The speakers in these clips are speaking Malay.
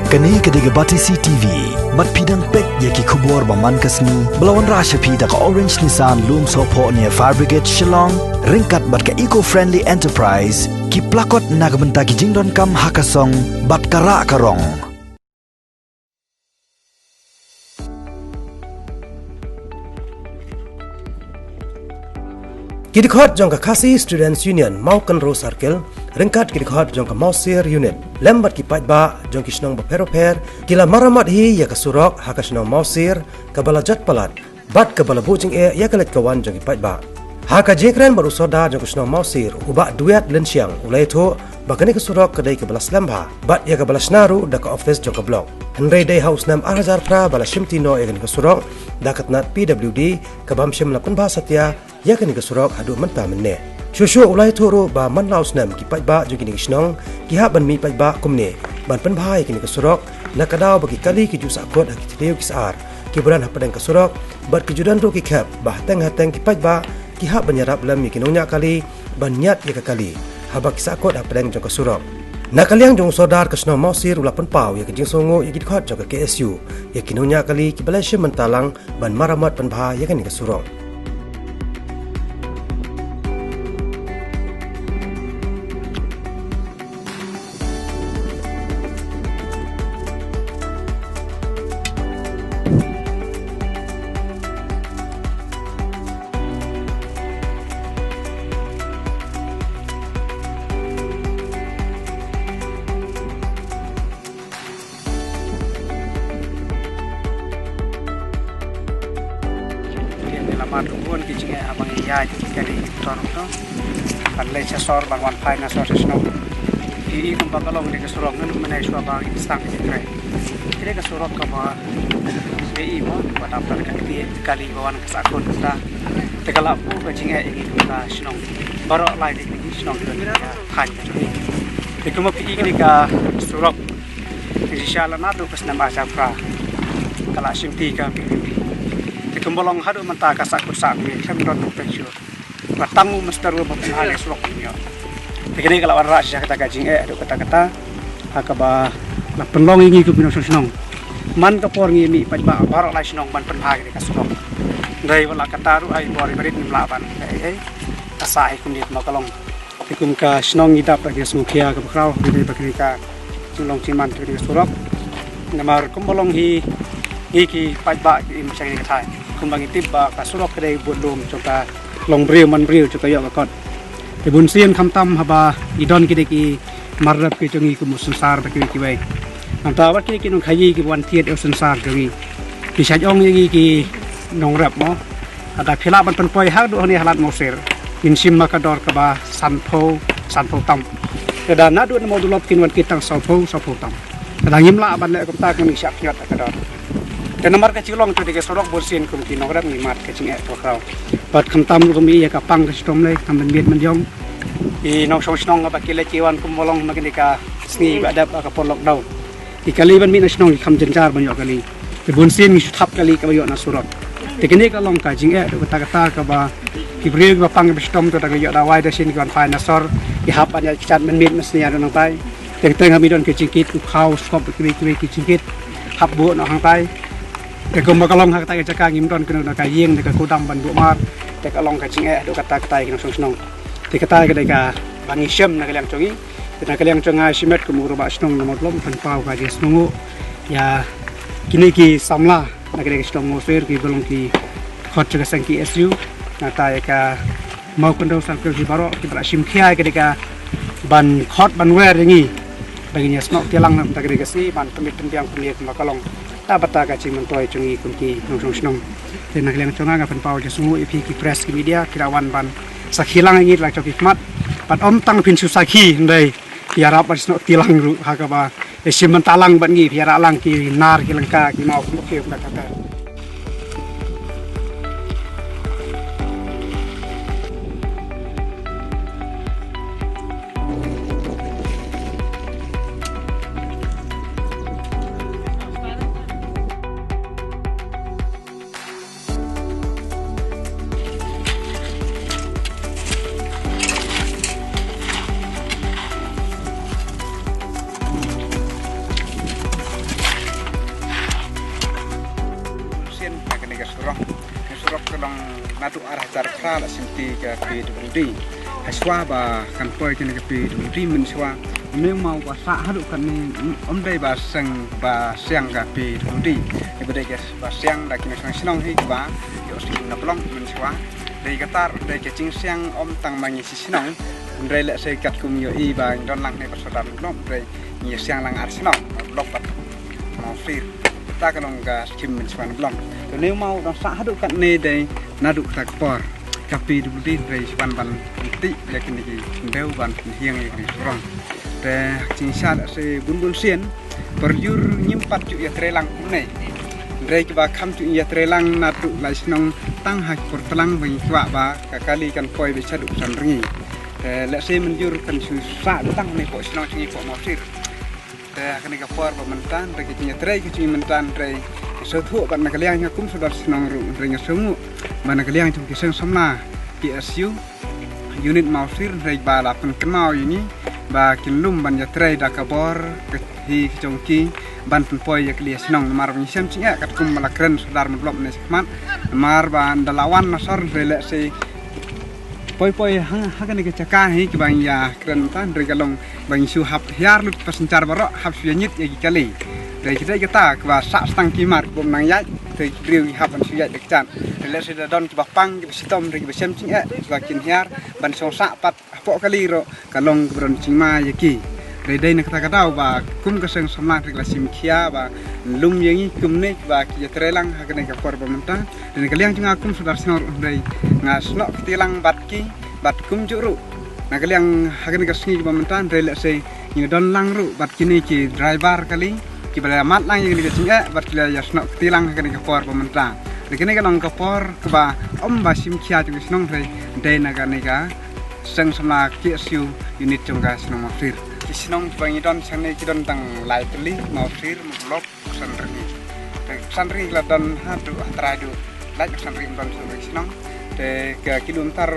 Kani kediga bati CTV, mat pidang pek yaki kubur baman kasni, belawan rasha pida ka Orange Nissan Loom Sopo near Fire Brigade Shillong, ringkat bat ka eco-friendly enterprise, ki plakot nagbenta ki jingdon kam hakasong, bat kara karong. Kidikot jongka Kasi Students Union Maukan Row Circle ringkat kidikot jongka Mausir Unit lembat ki paitba jongki snong baper kila maramat hi ya kasurok haka snong Mausir kabala jat palat bat kabala bujing ya kalet kawan jongki paitba haka jekren baru soda jongki snong Mausir ubak duet lensiang ulai tu bakani kasurok kedai kabala slamba bat ya kabala snaru daka office jongka blok Henry Day House nam Ahazar pra bala shimtino ya kani kasurok dakat nat PWD kabam shim lakun bahasatya ya kani kasurok hadu menta menne shushu ulai turu ba man laus nam ki paitba jogi ni snong ki ha ban mi paitba kumne ban pen bhai kani kasurok nakadaw bagi kali ki jusa kot ki teu ki sar ki buran hapadang kasurok bat ki judan ro ki khap bah teng hateng ki paitba ki ha banyarap lam mi kinonya kali ban nyat ya kali habak ki sakot hapadang jong kasurok nakaliang jong sodar kasno Mausir ulapan pau ya kijing songo ya kidkhot jong KSU ya kinonya kali ki balai shim mentalang ban maramat pen bhai ya kani kasurok lamat kumpul kicing abang iya kali torong to panle sor bangwan pai na sor sno di kumpa kalong de kesurok ngan menai swa bang istang kre kire kesurok ka ba sei mo pada tar kali bawan kesakon sta tekala pu kicing ini ka sno baro lai de sno kan de kuma pi kire ka surok inshallah na do pas nama safra kala simti ka kumbolong hadu menta ka sakut sakmi khamron pensiu batang mustaru bapen hale slok nyo tekene kala warra sya kata gajing do kata akaba la penlong ingi ku pino snong man ka por ngi mi pajba barok la snong man pen hage ka slok dai wala kata ru ai bori berit ni laban ai asai kum dit makalong tikum ka snong idap lagi smukhia ka bakrau di bakri ka sulong ciman tri surok namar kumbolong hi iki pajba im sang ni thai kumbang itib ba kasurok kedai bodom coka long breu man breu coka yo kakot ibun sien khamtam haba idon kide ki marrap ki chungi ku musensar ba ki wai anta ba ki nong khayi ki wan tiet eu sensar chungi ki sajong yi ki nong rap mo ada phila ban pen poi ha do ni halat Mausir in sim makador ka ba sanpho tam kada na do mo dulop kin wan kitang sanpho tam kada ngimla ban le ko ta kan syak nyat kador dan nomor kecil long tu dikasih sorok borsin kumki nongrat ngimat kecing kau bat kentam kumi ya kapang kestom leh kam benbit menjong I nong snong apa kile ciwan kumolong makin dika sni badap kapor lockdown di kali ban min snong di kam jencar banyak kali di borsin thap kali kabayok na surok tekene kalong kajing kata ka ba kibril ba pang bestom tu tagayok dawai da sin kan fine nasor di hapan ya chat benbit mesni ada nang tai teng hamidon kecingkit ku kau skop kibi kecingkit hap bu no hang tai ke kumba kalong hak tai jaka ngimton kena ka yeng de ka kudam ban bu mar te kalong ka cing do kata tai kena snong te kata ka dai ka bangi syem na kaliang chongi na kaliang chonga simet ku muru ba snong na modlom pan pau ka jes snongu ya kini ki samla na kaliang snong Mausir ki bolong ki khot ka sang ki SU na tai ka mau kendo sang ki baro ki bra sim khia ka ban khot ban wer ngi baginya snok tilang na ta ka si ban tumit tempiang pemiet ma kalong bata ka cing mentoi chungi kumki nong snong te nak leng chonga ga pen pau je sungu ipi ki press ki media kirawan ban sakhilang ngi lak choki mat pat om tang pin su sakhi ndai tiara pas no tilang ru ha ka ba e sim talang ban ngi tiara lang ki nar ki lengka ki mau ku ke kata hatu arah cara la simpi ke pi di haswa ba kan poi ke ke pi di men swa me mau ba sa hatu kan ni dai ba siang ka pi di e bede ke ba siang da kini sinong hi ba yo sin na blong men swa dai katar dai ke cing siang tang mangi sinong dai le se kat kum yo I ba don lang ne pasodan blong dai ni siang lang ar sinong blok bat mau fir ta ka long ga skim men swa blong to nếu mau don sa hatu kan ne dai nadu tak por kapi di dai swan ban ti ya kini deu ban hiang ya rong te cing sha se bun sien perjur nyimpat cu ya trelang ne dai ba kham cu ya trelang nadu lai sinong tang hak por telang bang kwa ba kakali kan poi be chadu san ringi le se menjur kan su sa tang ne ko sinong cing ko mosir te kini ka por ba mentan dai cing ya tre cu mentan dai so thu ban na kaliang kum sodar sinong ru ring sungu ban kaliang cum kiseng somna PSU unit mausir dai ba la pen kenau ini ba kinlum ban ya tre da kabor hi chongki ban pen poi ya klia sinong mar ban sem cing kat kum mala kren sodar blok ne sekmat mar ban dalawan nasor rele se poi hagan ke caka hi ki bang ya kren tan dai kalong bang su hap hiar lut pasencar barok hap suanyit ya kali dai kita kwa sa stang kimar bom nang ya dai riu hap ban suya dek chan le se don ki bapang ki sitom dai ki sem cing ba kin hiar ban song sa pat po kali ro kalong bron cing ma ya ki dai na kata kadau ba kum ka seng somna rik la sim khia ba lum yangi kum ne ba ki ya trelang ha ka por ba menta dan kaliang cing akum sudar sinor dai ngasno tilang bat kum juru na kaliang ha ka singi ba menta dai le se ni don lang ru bat kini ki driver kali ki bala mat lang yang ni cing bat kila ya sno tilang ha ka por ba menta kini ka long ka por ka ba ba sim khia tu sinong dai na ka seng somna ki siu unit jongga sinong mafir sinong bangi don sangne ki don tang lai teli mafir blok sanri la don hatu atradu lai sanri don sinong te ke kilometer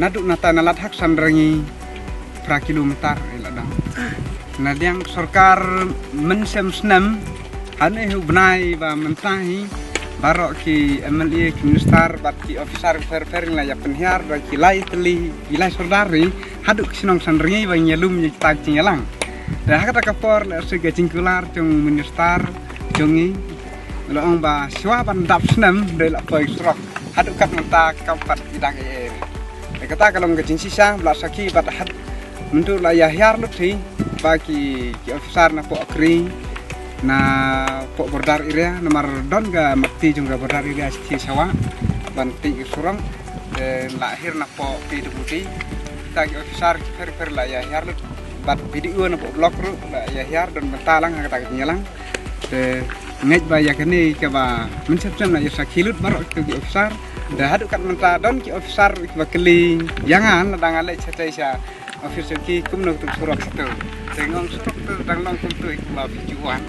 nadu nata nalat hak sanrangi pra kilometer la dang na liang sarkar men sem snam hane hu bnai ba mentahi barok ki MLA ki minister bat ki officer fer la ya penhiar ba ki lai teli ilai sordari hadu sinong sanrengi ba nyelum ni tak cingalang da hakata kapor la se ga cingkular jong minister jongi lo ong ba swa ban dap snam de la poi strok hadu kat menta kapat idang e kata kalong ga cing sisa bla saki bat had mentur la ya hiar lu thi ba ki officer na po akri na po bordar area nomor don ga makti jong ga bordar area sti sawa banti surang lahir na po PWD tag officer fer la ya hiar bat video na po blok ru la ya hiar don bentalang ga tag nyalang ngej ba ya kene ke ba mencap-cap na ya sakilut barok ke officer da hadu kat menta don ki officer ba keli yangan ladang ale chatai sa officer ki kumno tu surok tu tengong surok tu dang long kum tu ba pijuan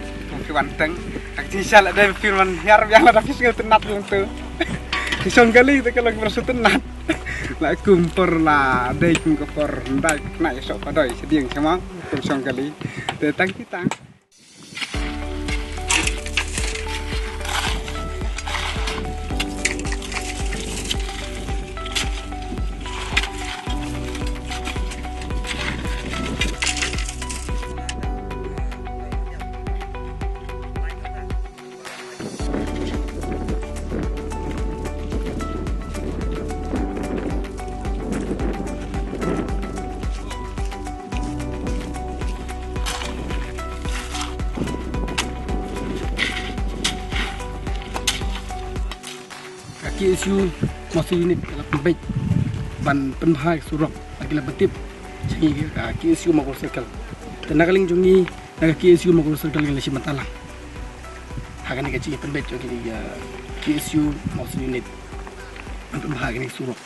wanteng ak sisa la dai firman hiar yang ada fisik tenat long tu song kali tu kalau bersu tenat la kumpor la dai kum kopor ndai na ya sok padoi sediang sama kum song kali te tang kita KSU masih unit lebih ban penbahas surok lagi lebih tip segi KSU makul circle dan nagaling jungi naga KSU makul circle yang lesi matalang hakan ni kecil penbahas jungi KSU masih unit ban penbahas ini surok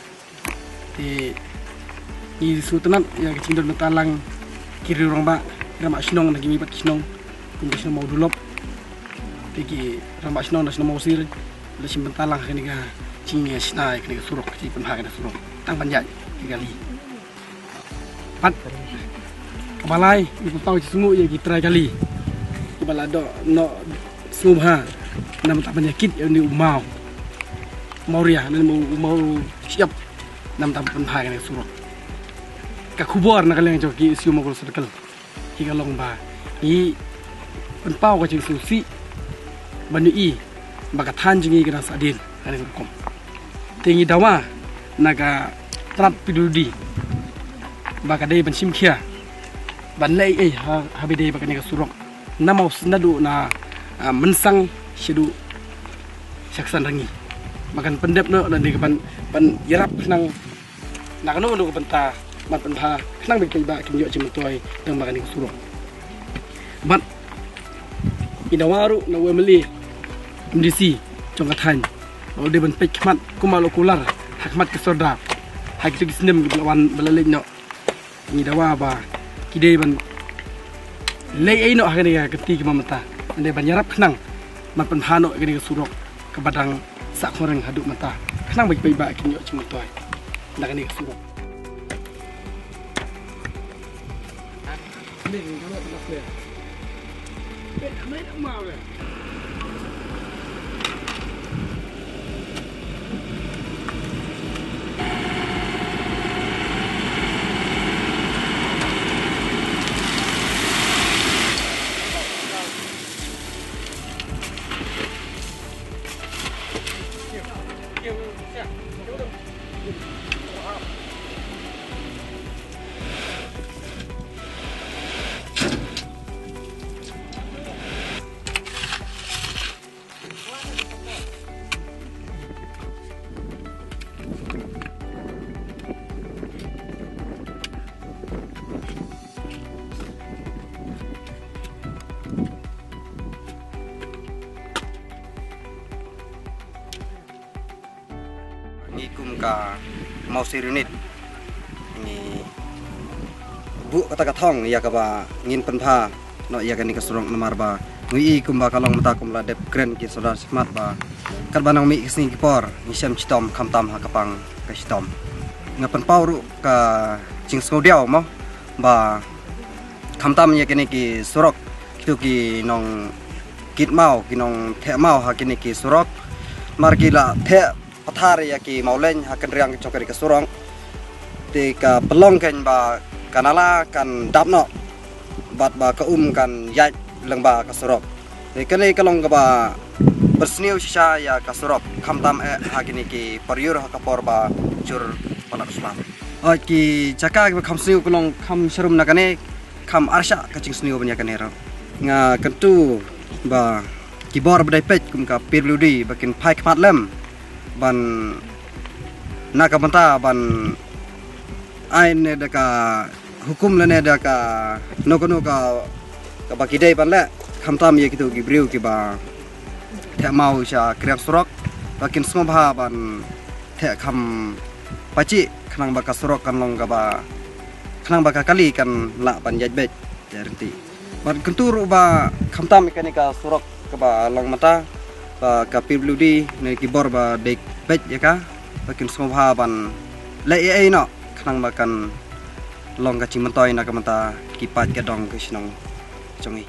di sutenan ya kecil dan matalang kiri orang ba ramak sinong lagi mibat sinong kumpulan sinong mau dulop pergi ramak sinong dan sinong mau sir lesi matalang hakan ni cingnya sina kena surok ci penha kena surok tang panjang kali pat kebalai ibu tahu semua ya kita kali kebala do no subha nama tak penyakit yang di umau mau ria dan mau siap nam tam penpai kan surok ka kubor na kaleng joki siu mogol circle ki kalong ba i penpau ka jing susi banu i baga than jingi kana sadin kan kom tingi dawa naga trap pidudi baga dei ban simkhia ban lei ha be dei baga ni ka surok namau snadu na mensang shedu saksan rangi makan pendep no dan di ban yarap nang nakano no benta mat penha nang be ba kim yo chimtoi dang makan ni surok bat inawaru na wemeli MDC jongkatan mau de ban pek mat kumalo kular hakmat ke soda hak tu kisnem lawan belalek no ni dawa ba kide ban lei ai no hakani keti ke mamata ande ban yarap nang mat penha no ke surok ke badang sak orang haduk mata kenang baik-baik ba kim yo chimtoi nak ni surok Ning kalau tak boleh. Amai nak mau le. Ikum ka mau sirunit ni bu kata katong ya ka ba ngin penpa no ya kan ni kasurong namar ba ngui ikum ba kalong mata kum la dep kren ki sodar sikmat ba kar banang mi kisni ki por ni sem chitom kamtam ha kapang ka chitom ngapan pauru ka jing skodiao mo ba kamtam ya kan ki surok kitu ki nong kit mau ki nong the mau ha kini ki surok mar ki la the pathar ya ki maulen hakan riang chokari ka surong te ka pelong kan ba kanala kan dapno bat ba ka kan yai lang ba ka surok te kani kalong ka ba bersniu sisa ya ka surok kamtam hakini ki pariur ha ka por ba jur palak islam ki jaka ka kamsniu kalong kam sharum na kane kam arsha ka chingsniu banya kanero nga kentu ba ki bor badai pet kum ka pirludi bakin pai kmat lem ban naka banta ban ain ne daka hukum lene daka nokono ka baki dei ban le khamtam ye kitu gibriu ki ba the mau sha kriak surok bakin semua bah ban the kham paci khnang baka surok kan long ka ba khnang baka kali kan la ban jajbet jarti ban kentur ba khamtam mekanika surok ka ba long mata ba kapir bludi ne kibor ba dek bet ya ka bakin semua ban le ai no khnang bakan long ka chimantoi na ka mata kipat ka dong ka sinong chongi